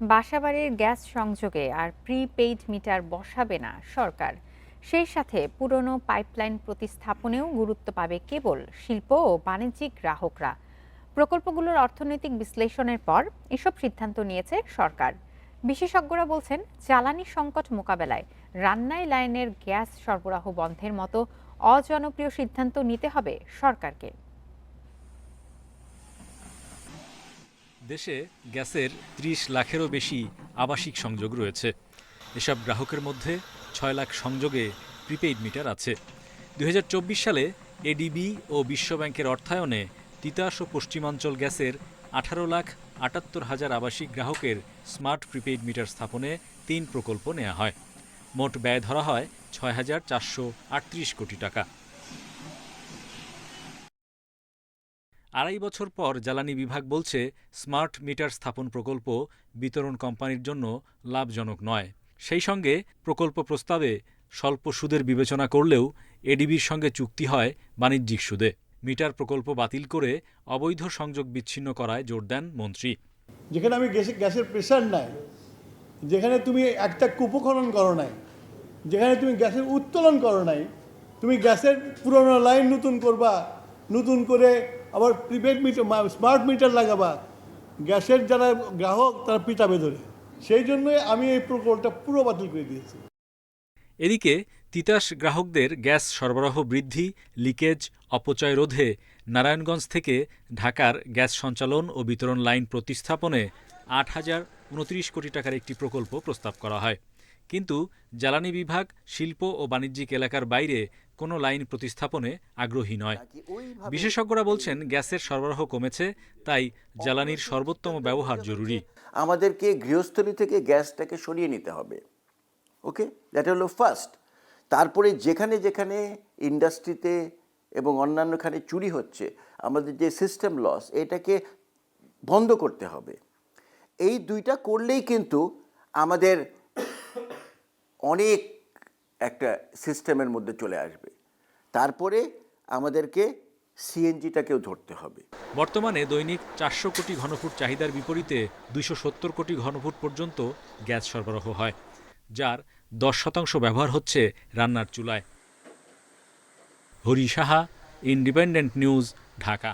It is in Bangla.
বাসাবাড়ির গ্যাস সংযোগে আর প্রিপেইড মিটার বসাবে না সরকার। সেই সাথে পুরনো পাইপলাইন প্রতিস্থাপনেও গুরুত্ব পাবে কেবল শিল্প ও বাণিজ্যিক গ্রাহকরা। প্রকল্পগুলোর অর্থনৈতিক বিশ্লেষণের পর এসব সিদ্ধান্ত নিয়েছে সরকার। বিশেষজ্ঞরা বলছেন, জ্বালানি সংকট মোকাবেলায় রান্নায় লাইনের গ্যাস সরবরাহ বন্ধের মতো অজনপ্রিয় সিদ্ধান্ত নিতে হবে সরকারকে। দেশে গ্যাসের ৩০ লাখেরও বেশি আবাসিক সংযোগ রয়েছে। এসব গ্রাহকের মধ্যে ৬ লাখ সংযোগে প্রিপেইড মিটার আছে। ২০২৪ সালে এডিবি ও বিশ্বব্যাংকের অর্থায়নে তিতাস ও পশ্চিমাঞ্চল গ্যাসের ১৮,৭৮,০০০ আবাসিক গ্রাহকের স্মার্ট প্রিপেইড মিটার স্থাপনে ৩ প্রকল্প নেওয়া হয়। মোট ব্যয় ধরা হয় ৬,৪৩৮ কোটি টাকা। আড়াই বছর পর জ্বালানি বিভাগ বলছে, স্মার্ট মিটার স্থাপন প্রকল্প বিতরণ কোম্পানির জন্য লাভজনক নয়। সেই সঙ্গে প্রকল্প প্রস্তাবে স্বল্প সুদের বিবেচনা করলেও এডিবির সঙ্গে চুক্তি হয় বাণিজ্যিক সুদে। মিটার প্রকল্প বাতিল করে অবৈধ সংযোগ বিচ্ছিন্ন করায় জোর দেন মন্ত্রী। যেখানে আমি গ্যাসের প্রেশার নাই, যেখানে তুমি একটা কূপ খনন করো নাই, যেখানে তুমি গ্যাসের উত্তোলন করো নাই, তুমি গ্যাসের পুরনো লাইন নতুন করবা, নতুন করে আবার প্রিপেড মিটার স্মার্ট মিটার লাগাবা, গ্যাসের যারা গ্রাহক তারা পিটাবে ধরে। সেই জন্যই আমি এই প্রকল্পটা পুরো বাতিল করে দিয়েছি। এদিকে তিতাস গ্রাহকদের গ্যাস সরবরাহ বৃদ্ধি, লিকেজ, অপচয় রোধে নারায়ণগঞ্জ থেকে ঢাকার গ্যাস সঞ্চালন ও বিতরণ লাইন প্রতিস্থাপনে ৮,০২৯ কোটি টাকার একটি প্রকল্প প্রস্তাব করা হয়। কিন্তু জ্বালানি বিভাগ শিল্প ও বাণিজ্যিক এলাকার বাইরে কোনো লাইন প্রতিস্থাপনে আগ্রহী নয়। বিশেষজ্ঞরা বলছেন, গ্যাসের সরবরাহ কমেছে, তাই জ্বালানির সর্বোত্তম ব্যবহার জরুরি। আমাদেরকে গৃহস্থলী থেকে গ্যাসটাকে সরিয়ে নিতে হবে। ওকে, দ্যাট হলো ফার্স্ট। তারপরে যেখানে যেখানে ইন্ডাস্ট্রিতে এবং অন্যান্যখানে চুরি হচ্ছে, আমাদের যে সিস্টেম লস, এটাকে বন্ধ করতে হবে। এই দুইটা করলেই কিন্তু আমাদের অনেক একটা সিস্টেমের মধ্যে চলে আসবে। তারপরে আমাদেরকে সিএনজিটাকেও ধরতে হবে। বর্তমানে দৈনিক ৪০০ কোটি ঘনফুট চাহিদার বিপরীতে ২৭০ কোটি ঘনফুট পর্যন্ত গ্যাস সরবরাহ হয়, যার ১০% ব্যবহার হচ্ছে রান্নার চুলায়। Hari Saha, independent news, Dhaka.